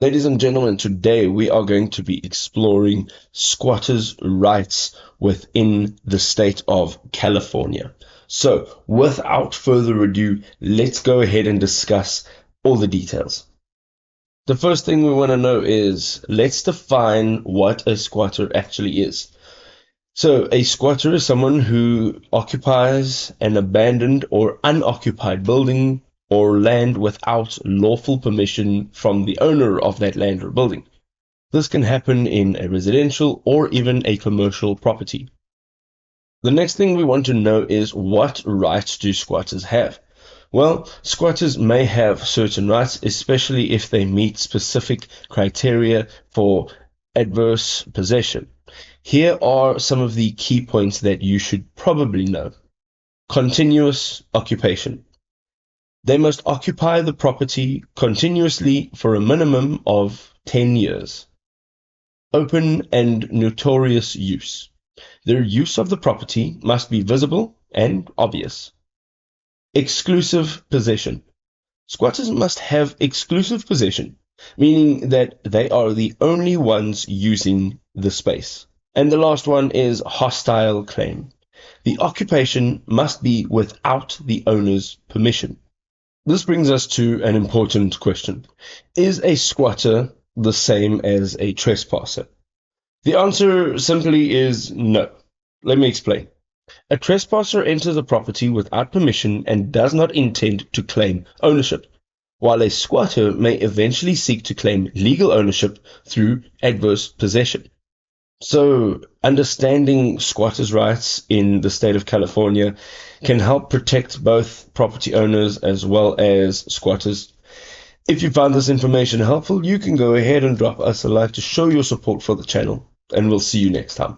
Ladies and gentlemen, today we are going to be exploring squatters' rights within the state of California. So, without further ado, let's go ahead and discuss all the details. The first thing we want to know is, let's define what a squatter actually is. So, a squatter is someone who occupies an abandoned or unoccupied building or land without lawful permission from the owner of that land or building. This can happen in a residential or even a commercial property. The next thing we want to know is, what rights do squatters have? Well, squatters may have certain rights, especially if they meet specific criteria for adverse possession. Here are some of the key points that you should probably know. Continuous occupation. They must occupy the property continuously for a minimum of 10 years. Open and notorious use. Their use of the property must be visible and obvious. Exclusive possession. Squatters must have exclusive possession, meaning that they are the only ones using the space. And the last one is hostile claim. The occupation must be without the owner's permission. This brings us to an important question. Is a squatter the same as a trespasser? The answer simply is no. Let me explain. A trespasser enters a property without permission and does not intend to claim ownership, while a squatter may eventually seek to claim legal ownership through adverse possession. So, understanding squatters' rights in the state of California can help protect both property owners as well as squatters. If you found this information helpful, you can go ahead and drop us a like to show your support for the channel, and we'll see you next time.